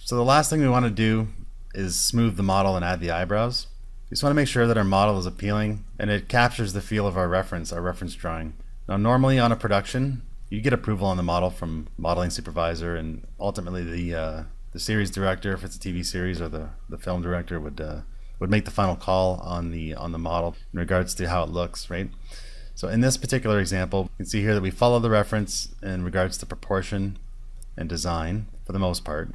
So the last thing we want to do is smooth the model and add the eyebrows. We just want to make sure that our model is appealing and it captures the feel of our reference drawing. Now normally on a production, you get approval on the model from modeling supervisor, and ultimately the series director, if it's a TV series, or the film director would make the final call on the model in regards to how it looks, right? So in this particular example, you can see here that we follow the reference in regards to proportion and design for the most part,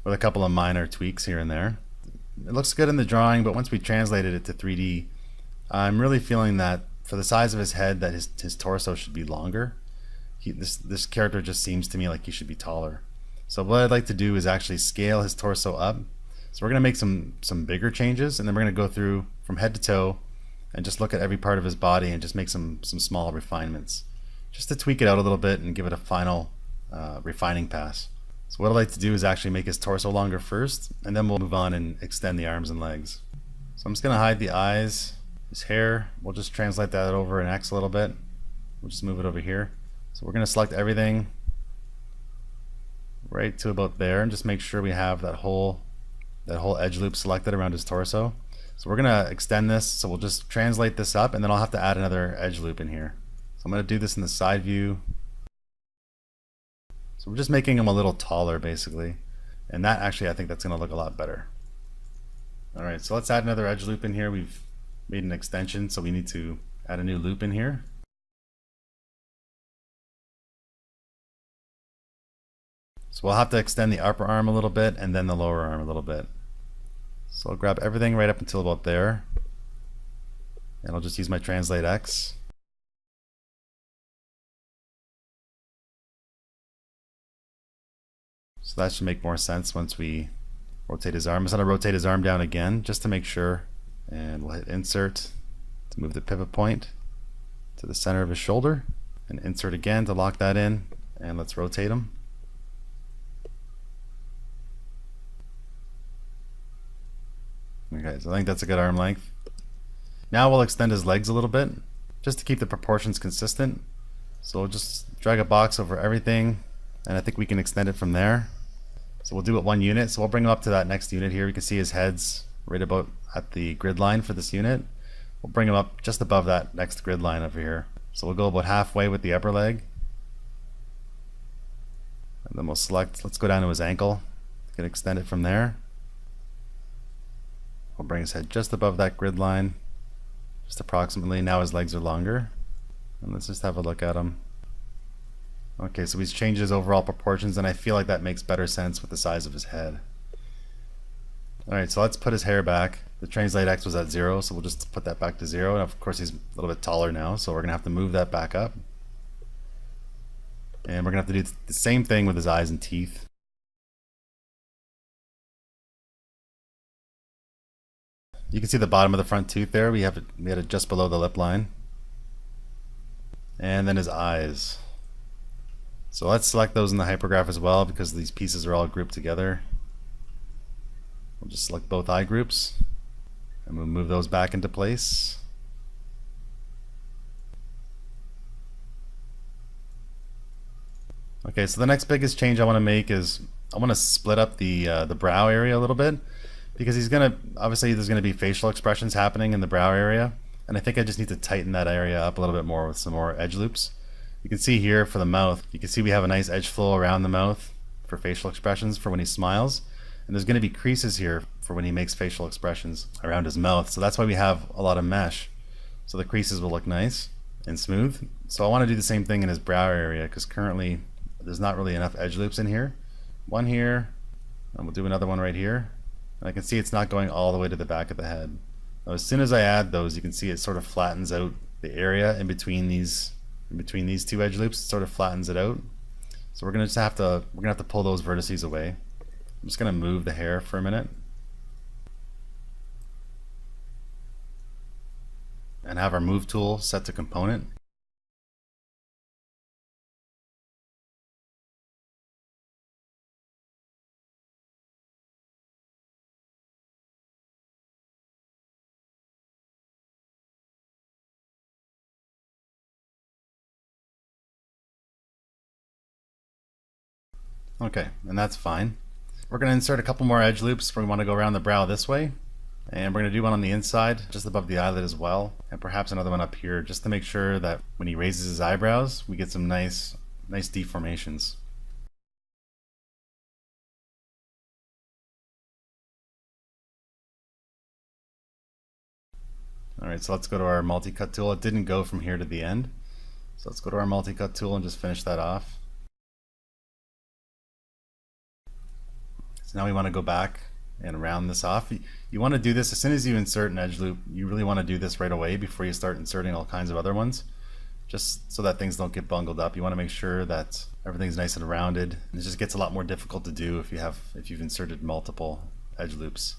with a couple of minor tweaks here and there. It looks good in the drawing, but once we translated it to 3D, I'm really feeling that for the size of his head, that his torso should be longer. This character just seems to me like he should be taller. So what I'd like to do is actually scale his torso up. So we're going to make some bigger changes, and then we're going to go through from head to toe and just look at every part of his body and just make some small refinements, just to tweak it out a little bit and give it a final refining pass. So what I'd like to do is actually make his torso longer first, and then we'll move on and extend the arms and legs. So I'm just going to hide the eyes, his hair. We'll just translate that over an X a little bit. We'll just move it over here. So we're going to select everything right to about there and just make sure we have that whole edge loop selected around his torso. So we're going to extend this, so we'll just translate this up, and then I'll have to add another edge loop in here. So I'm going to do this in the side view. So we're just making him a little taller basically, and that actually, I think that's going to look a lot better. Alright, so let's add another edge loop in here. We've made an extension, so we need to add a new loop in here. So we'll have to extend the upper arm a little bit and then the lower arm a little bit. So I'll grab everything right up until about there, and I'll just use my translate X. So that should make more sense once we rotate his arm. I'm just going to rotate his arm down again just to make sure, and we'll hit insert to move the pivot point to the center of his shoulder, and insert again to lock that in, and let's rotate him. Okay, so I think that's a good arm length. Now we'll extend his legs a little bit just to keep the proportions consistent. So we'll just drag a box over everything, and I think we can extend it from there. So we'll do it one unit. So we'll bring him up to that next unit here. We can see his head's right about at the grid line for this unit. We'll bring him up just above that next grid line over here. So we'll go about halfway with the upper leg, and then we'll select, let's go down to his ankle. We can extend it from there. We'll bring his head just above that grid line, just approximately. Now his legs are longer, and let's just have a look at him. Okay, so he's changed his overall proportions, and I feel like that makes better sense with the size of his head. Alright, so let's put his hair back. The translate X was at 0, so we'll just put that back to 0, and of course he's a little bit taller now, so we're going to have to move that back up. And we're going to have to do the same thing with his eyes and teeth. You can see the bottom of the front tooth there. We had it just below the lip line. And then his eyes. So let's select those in the hypergraph as well, because these pieces are all grouped together. We'll just select both eye groups, and we'll move those back into place. Okay, so the next biggest change I want to make is I want to split up the brow area a little bit, because obviously there's gonna be facial expressions happening in the brow area, and I think I just need to tighten that area up a little bit more with some more edge loops. You can see here for the mouth, you can see we have a nice edge flow around the mouth for facial expressions for when he smiles, and there's gonna be creases here for when he makes facial expressions around his mouth. So that's why we have a lot of mesh, so the creases will look nice and smooth. So I want to do the same thing in his brow area, because currently there's not really enough edge loops in here. One here, and we'll do another one right here. And I can see it's not going all the way to the back of the head. Now, as soon as I add those, you can see it sort of flattens out the area in between these two edge loops. It sort of flattens it out. So we're gonna have to pull those vertices away. I'm just gonna move the hair for a minute, and have our move tool set to component. Okay, and that's fine. We're going to insert a couple more edge loops. We want to go around the brow this way. And we're going to do one on the inside, just above the eyelid as well. And perhaps another one up here, just to make sure that when he raises his eyebrows, we get some nice deformations. Alright, so let's go to our multi-cut tool. It didn't go from here to the end. So let's go to our multi-cut tool and just finish that off. So now we want to go back and round this off. You want to do this as soon as you insert an edge loop. You really want to do this right away before you start inserting all kinds of other ones, just so that things don't get bungled up. You want to make sure that everything's nice and rounded. And it just gets a lot more difficult to do if you've inserted multiple edge loops.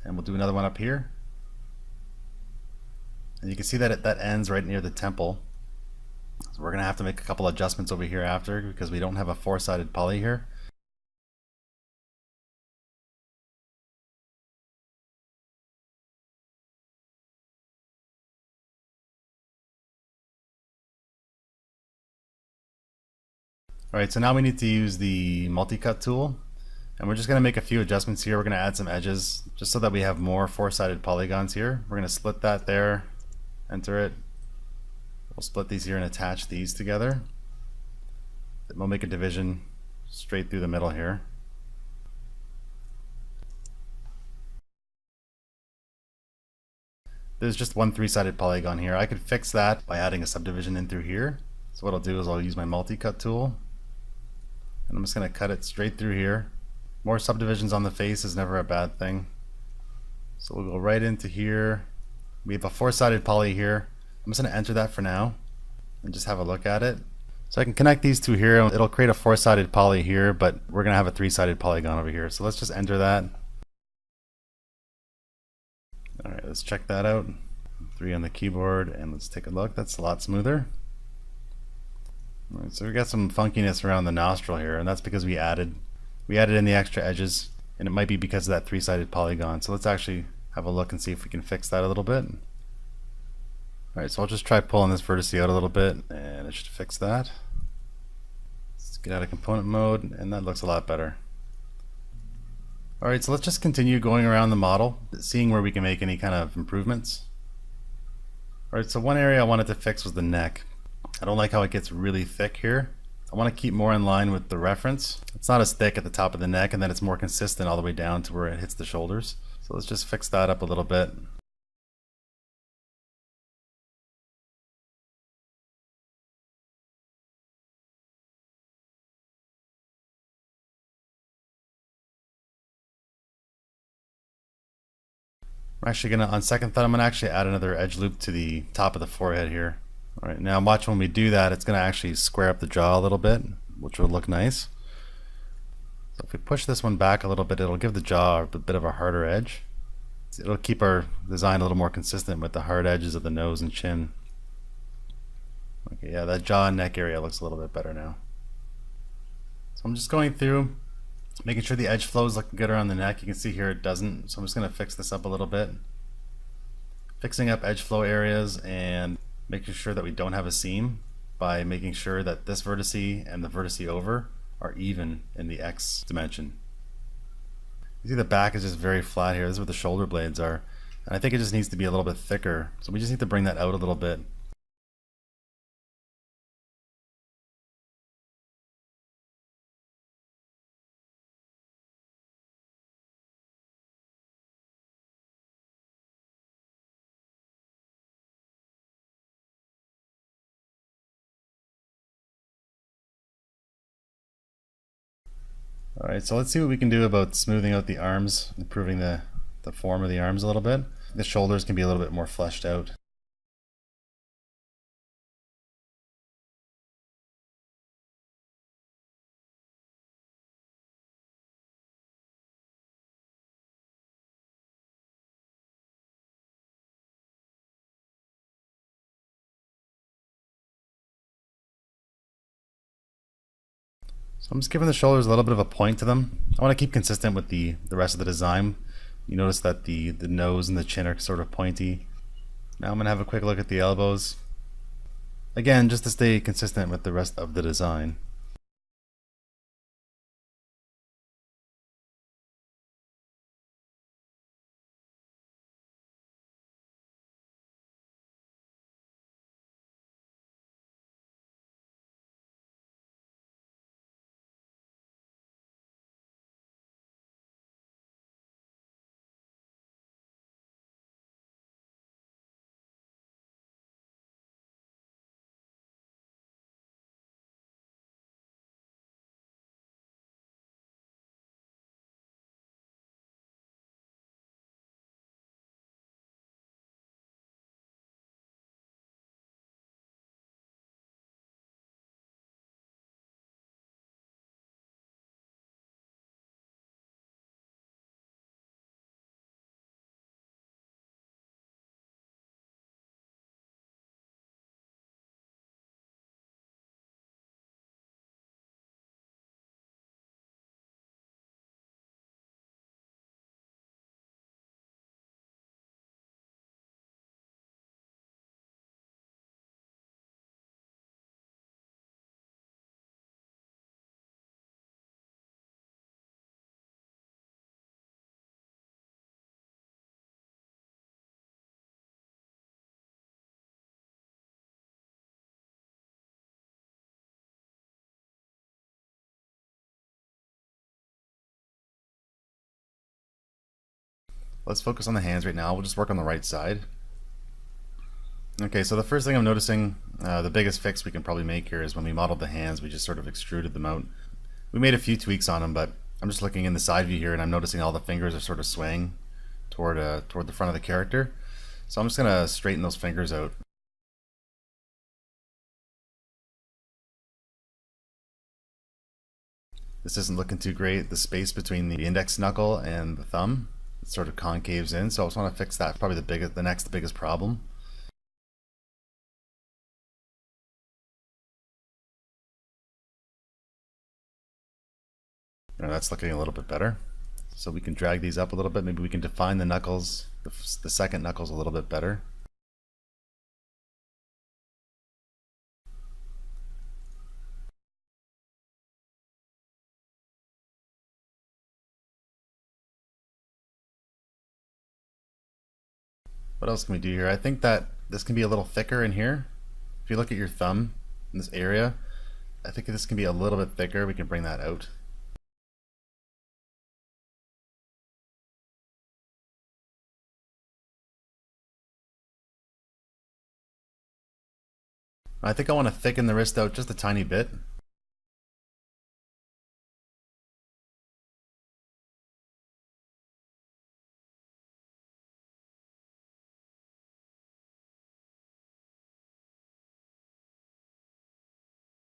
And we'll do another one up here. And you can see that that ends right near the temple. So we're going to have to make a couple adjustments over here after, because we don't have a four-sided poly here. Alright, so now we need to use the multi-cut tool. And we're just going to make a few adjustments here. We're going to add some edges just so that we have more four-sided polygons here. We're going to split that there, enter it. We'll split these here and attach these together. Then we'll make a division straight through the middle here. There's just one three-sided polygon here. I could fix that by adding a subdivision in through here. So what I'll do is I'll use my multi-cut tool, and I'm just going to cut it straight through here. More subdivisions on the face is never a bad thing. So we'll go right into here. We have a four-sided poly here. I'm just going to enter that for now and just have a look at it. So I can connect these two here. It'll create a four-sided poly here, but we're going to have a three-sided polygon over here. So let's just enter that. Alright, let's check that out. 3 on the keyboard, and let's take a look. That's a lot smoother. Alright, so we got some funkiness around the nostril here, and that's because we added in the extra edges, and it might be because of that three-sided polygon. So let's actually have a look and see if we can fix that a little bit. Alright, so I'll just try pulling this vertex out a little bit, and it should fix that. Let's get out of component mode, and that looks a lot better. Alright, so let's just continue going around the model, seeing where we can make any kind of improvements. Alright, so one area I wanted to fix was the neck. I don't like how it gets really thick here. I want to keep more in line with the reference. It's not as thick at the top of the neck, and then it's more consistent all the way down to where it hits the shoulders. So let's just fix that up a little bit. I'm actually gonna, on second thought, I'm gonna actually add another edge loop to the top of the forehead here. Alright, now watch when we do that, it's gonna actually square up the jaw a little bit, which will look nice. So if we push this one back a little bit, it'll give the jaw a bit of a harder edge. It'll keep our design a little more consistent with the hard edges of the nose and chin. Okay, yeah, that jaw and neck area looks a little bit better now. So I'm just going through, making sure the edge flow is looking good around the neck. You can see here it doesn't, so I'm just going to fix this up a little bit. Fixing up edge flow areas and making sure that we don't have a seam by making sure that this vertex and the vertex over are even in the X dimension. You see the back is just very flat here. This is where the shoulder blades are. And I think it just needs to be a little bit thicker. So we just need to bring that out a little bit. Alright, so let's see what we can do about smoothing out the arms, improving the form of the arms a little bit. The shoulders can be a little bit more fleshed out. So I'm just giving the shoulders a little bit of a point to them. I want to keep consistent with the rest of the design. You notice that the nose and the chin are sort of pointy. Now I'm going to have a quick look at the elbows. Again, just to stay consistent with the rest of the design. Let's focus on the hands right now. We'll just work on the right side. Okay, so the first thing I'm noticing, the biggest fix we can probably make here is when we modeled the hands, we just sort of extruded them out. We made a few tweaks on them, but I'm just looking in the side view here and I'm noticing all the fingers are sort of swaying toward the front of the character. So I'm just going to straighten those fingers out. This isn't looking too great. The space between the index knuckle and the thumb, it sort of concaves in, so I just want to fix that. Probably the next biggest problem. That's looking a little bit better. So we can drag these up a little bit. Maybe we can define the knuckles, the second knuckles a little bit better. What else can we do here? I think that this can be a little thicker in here. If you look at your thumb in this area, I think this can be a little bit thicker. We can bring that out. I think I want to thicken the wrist out just a tiny bit.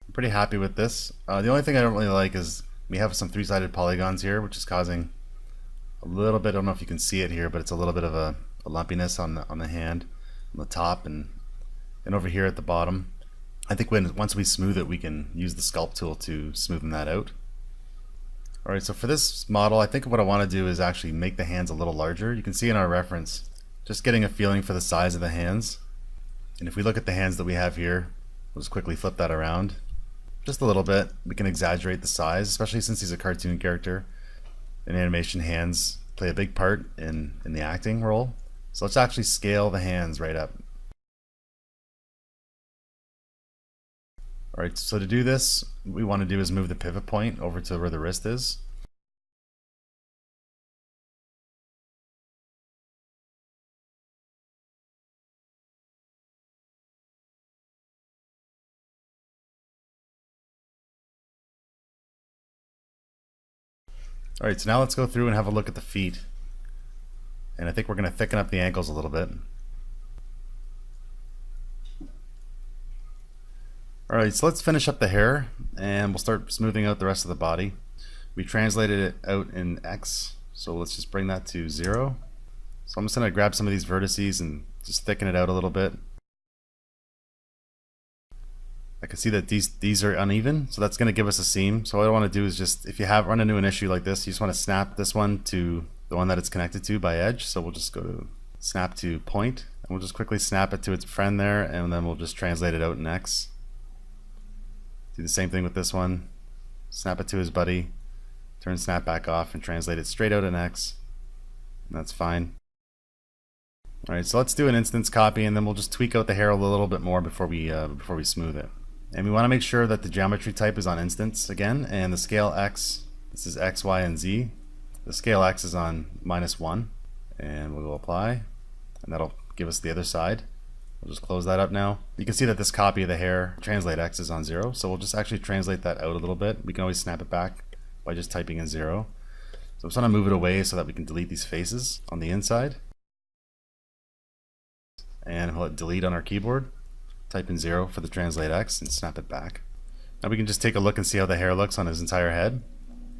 I'm pretty happy with this. The only thing I don't really like is we have some three-sided polygons here, which is causing a little bit, I don't know if you can see it here, but it's a little bit of a lumpiness on the hand, on the top and over here at the bottom. I think once we smooth it, we can use the sculpt tool to smoothen that out. Alright, so for this model, I think what I want to do is actually make the hands a little larger. You can see in our reference, just getting a feeling for the size of the hands. And if we look at the hands that we have here, we'll just quickly flip that around. Just a little bit. We can exaggerate the size, especially since he's a cartoon character. In animation, hands play a big part in the acting role. So let's actually scale the hands right up. Alright, so to do this, what we want to do is move the pivot point over to where the wrist is. Alright, so now let's go through and have a look at the feet. And I think we're going to thicken up the ankles a little bit. Alright, so let's finish up the hair and we'll start smoothing out the rest of the body. We translated it out in X, so let's just bring that to 0. So I'm just going to grab some of these vertices and just thicken it out a little bit. I can see that these are uneven, so that's going to give us a seam. So what I want to do is just, if you have run into an issue like this, you just want to snap this one to the one that it's connected to by edge. So we'll just go to snap to point, and we'll just quickly snap it to its friend there, and then we'll just translate it out in X. Do the same thing with this one. Snap it to his buddy, turn snap back off, and translate it straight out in X. And that's fine. Alright, so let's do an instance copy, and then we'll just tweak out the hair a little bit more before we smooth it. And we want to make sure that the geometry type is on instance again, and the scale X, this is X, Y, and Z. The scale X is on -1, and we'll go apply, and that'll give us the other side. We'll just close that up now. You can see that this copy of the hair, translate X, is on 0, so we'll just actually translate that out a little bit. We can always snap it back by just typing in 0. So I'm just going to move it away so that we can delete these faces on the inside. And we'll hit delete on our keyboard. Type in 0 for the translate X and snap it back. Now we can just take a look and see how the hair looks on his entire head.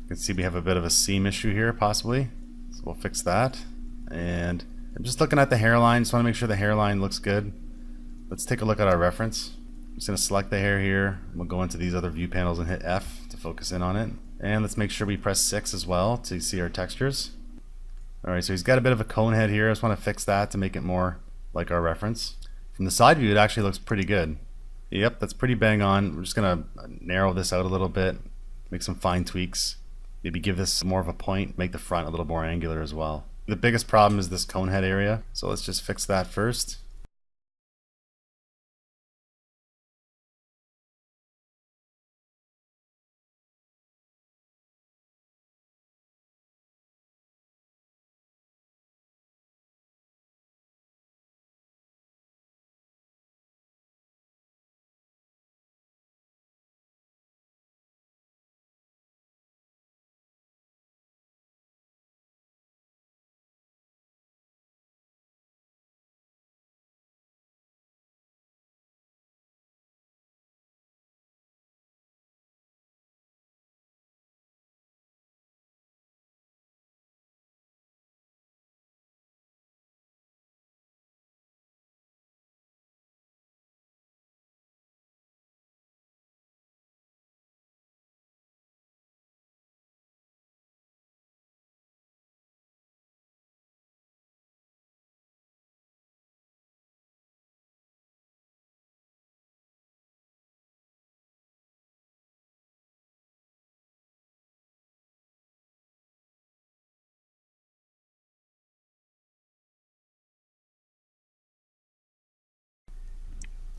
You can see we have a bit of a seam issue here possibly. So we'll fix that. And I'm just looking at the hairline, just want to make sure the hairline looks good. Let's take a look at our reference. I'm just going to select the hair here. We'll go into these other view panels and hit F to focus in on it. And let's make sure we press 6 as well to see our textures. Alright, so he's got a bit of a cone head here. I just want to fix that to make it more like our reference. From the side view, it actually looks pretty good. Yep, that's pretty bang on. We're just going to narrow this out a little bit, make some fine tweaks, maybe give this more of a point, make the front a little more angular as well. The biggest problem is this cone head area, so let's just fix that first.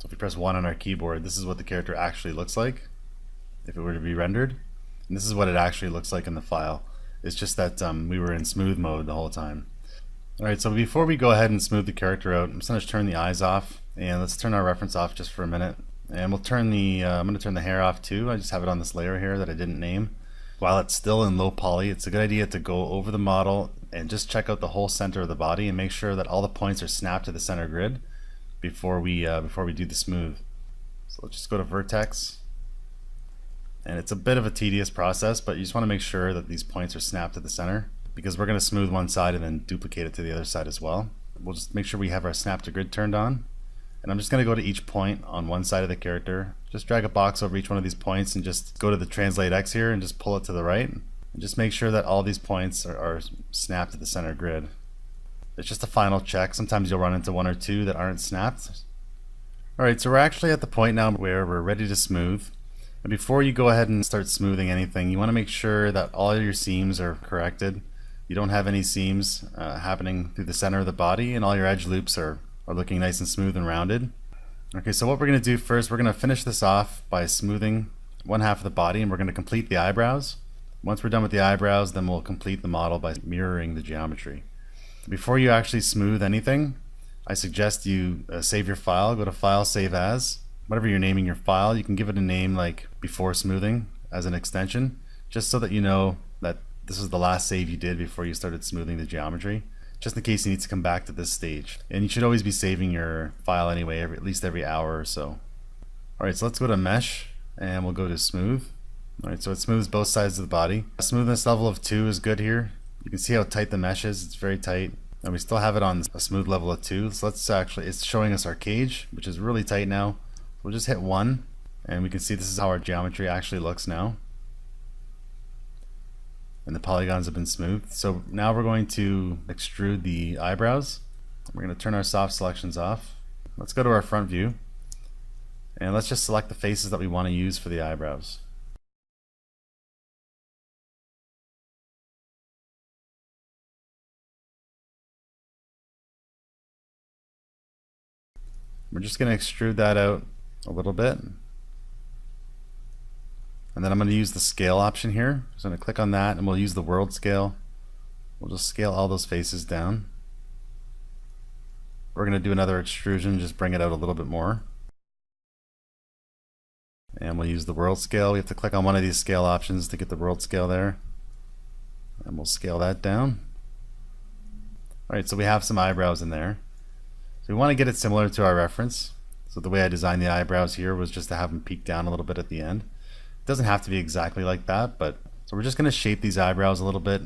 So if we press 1 on our keyboard, this is what the character actually looks like if it were to be rendered. And this is what it actually looks like in the file. It's just that we were in smooth mode the whole time. Alright, so before we go ahead and smooth the character out, I'm just going to turn the eyes off, and let's turn our reference off just for a minute. And we'll turn the, I'm going to turn the hair off too. I just have it on this layer here that I didn't name. While it's still in low poly, it's a good idea to go over the model and just check out the whole center of the body and make sure that all the points are snapped to the center grid before we do the smooth. So let's just go to vertex, and it's a bit of a tedious process, but you just want to make sure that these points are snapped to the center, because we're going to smooth one side and then duplicate it to the other side as well. We'll just make sure we have our snap to grid turned on, and I'm just going to go to each point on one side of the character, just drag a box over each one of these points and just go to the translate X here and just pull it to the right, and just make sure that all these points are snapped to the center grid. It's just a final check. Sometimes you'll run into one or two that aren't snapped. Alright, so we're actually at the point now where we're ready to smooth. And before you go ahead and start smoothing anything, you want to make sure that all your seams are corrected. You don't have any seams happening through the center of the body, and all your edge loops are looking nice and smooth and rounded. Okay, so what we're going to do first, we're going to finish this off by smoothing one half of the body, and we're going to complete the eyebrows. Once we're done with the eyebrows, then we'll complete the model by mirroring the geometry. Before you actually smooth anything, I suggest you save your file. Go to File, Save As. Whatever you're naming your file, you can give it a name like Before Smoothing as an extension, just so that you know that this is the last save you did before you started smoothing the geometry, just in case you need to come back to this stage. And you should always be saving your file anyway, at least every hour or so. Alright, so let's go to Mesh, and we'll go to Smooth. Alright, so it smooths both sides of the body. A smoothness level of 2 is good here. You can see how tight the mesh is. It's very tight, and we still have it on a smooth level of 2. So let's actually, it's showing us our cage, which is really tight now. We'll just hit 1, And we can see this is how our geometry actually looks now. And the polygons have been smoothed. So now we're going to extrude the eyebrows. We're going to turn our soft selections off. Let's go to our front view. And let's just select the faces that we want to use for the eyebrows. We're just going to extrude that out a little bit. And then I'm going to use the scale option here. So I'm going to click on that and we'll use the world scale. We'll just scale all those faces down. We're going to do another extrusion, just bring it out a little bit more. And we'll use the world scale. We have to click on one of these scale options to get the world scale there. And we'll scale that down. Alright, so we have some eyebrows in there. So we want to get it similar to our reference. So the way I designed the eyebrows here was just to have them peek down a little bit at the end. It doesn't have to be exactly like that, but so we're just going to shape these eyebrows a little bit.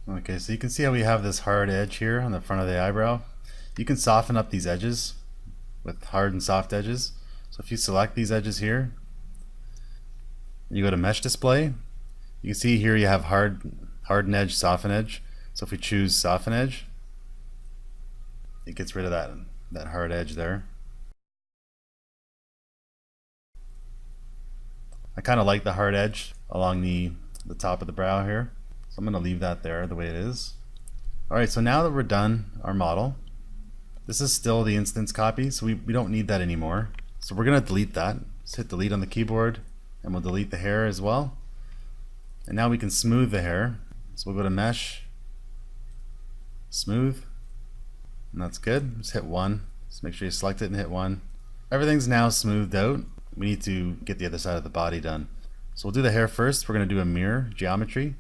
Okay, so you can see how we have this hard edge here on the front of the eyebrow. You can soften up these edges with hard and soft edges. So if you select these edges here, you go to mesh display, you can see here you have harden edge, soften edge. So if we choose soften edge, it gets rid of that hard edge there. I kind of like the hard edge along the top of the brow here. So I'm going to leave that there the way it is. Alright, so now that we're done our model, this is still the instance copy, so we don't need that anymore. So we're going to delete that. Just hit delete on the keyboard, and we'll delete the hair as well. And now we can smooth the hair. So we'll go to mesh, smooth, and that's good. Just hit 1. Just make sure you select it and hit 1. Everything's now smoothed out. We need to get the other side of the body done. So we'll do the hair first. We're going to do a mirror geometry.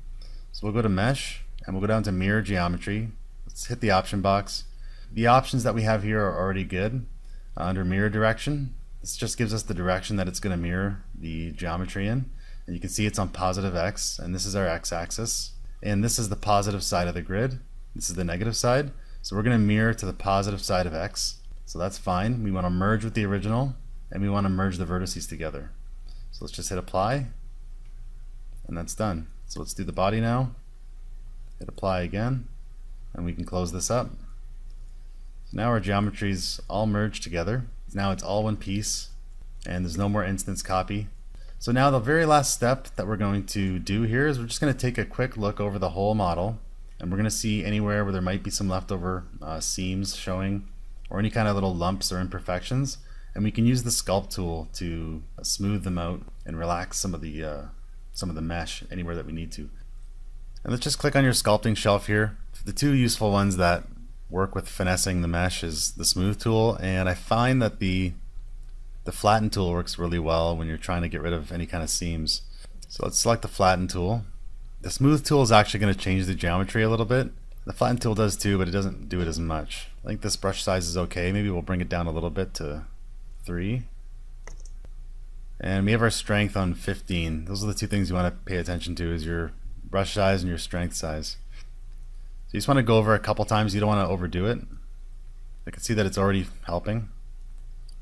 So we'll go to mesh and we'll go down to mirror geometry. Let's hit the option box. The options that we have here are already good. Under mirror direction, this just gives us the direction that it's going to mirror the geometry in. And you can see it's on positive X, and this is our X axis. And this is the positive side of the grid. This is the negative side. So we're going to mirror to the positive side of X. So that's fine. We want to merge with the original, and we want to merge the vertices together. So let's just hit apply, and that's done. So let's do the body now. Hit apply again, and we can close this up. So now our geometry's all merged together. Now it's all one piece, and there's no more instance copy. So now the very last step that we're going to do here is we're just going to take a quick look over the whole model, and we're going to see anywhere where there might be some leftover seams showing, or any kind of little lumps or imperfections, and we can use the sculpt tool to smooth them out and relax some of the mesh anywhere that we need to. And let's just click on your sculpting shelf here. The two useful ones that work with finessing the mesh is the smooth tool, and I find that the flatten tool works really well when you're trying to get rid of any kind of seams. So let's select the flatten tool. The smooth tool is actually going to change the geometry a little bit. The flatten tool does too, but it doesn't do it as much. I think this brush size is okay. Maybe we'll bring it down a little bit to 3. And we have our strength on 15. Those are the two things you want to pay attention to, is your brush size and your strength size. So you just want to go over a couple times. You don't want to overdo it. I can see that it's already helping.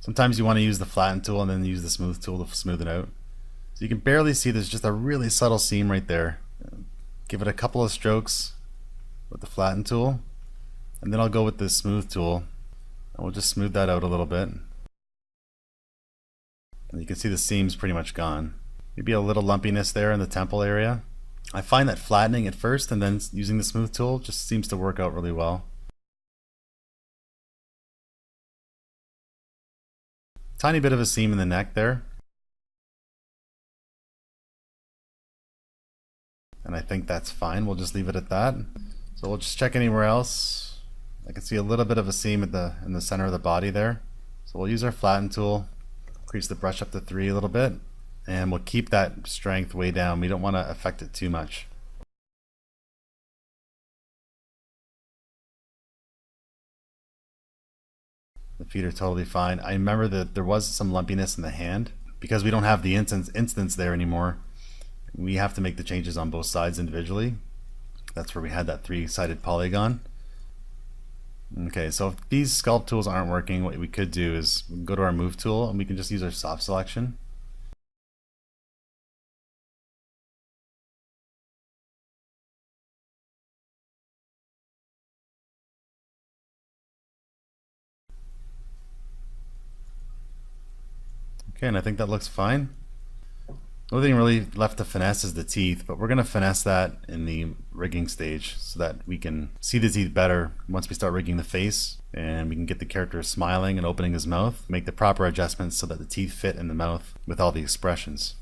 Sometimes you want to use the flatten tool and then use the smooth tool to smooth it out. So you can barely see there's just a really subtle seam right there. Give it a couple of strokes with the flatten tool, and then I'll go with the smooth tool and we'll just smooth that out a little bit. And you can see the seam's pretty much gone. Maybe a little lumpiness there in the temple area. I find that flattening it first and then using the smooth tool just seems to work out really well. Tiny bit of a seam in the neck there. And I think that's fine. We'll just leave it at that. So we'll just check anywhere else. I can see a little bit of a seam in the center of the body there. So we'll use our flatten tool, increase the brush up to 3 a little bit, and we'll keep that strength way down. We don't want to affect it too much. The feet are totally fine. I remember that there was some lumpiness in the hand. Because we don't have the instance there anymore, we have to make the changes on both sides individually. That's where we had that 3-sided polygon. Okay, so if these sculpt tools aren't working, what we could do is go to our move tool and we can just use our soft selection. Okay, and I think that looks fine. The only thing really left to finesse is the teeth, but we're going to finesse that in the rigging stage so that we can see the teeth better once we start rigging the face, and we can get the character smiling and opening his mouth, make the proper adjustments so that the teeth fit in the mouth with all the expressions.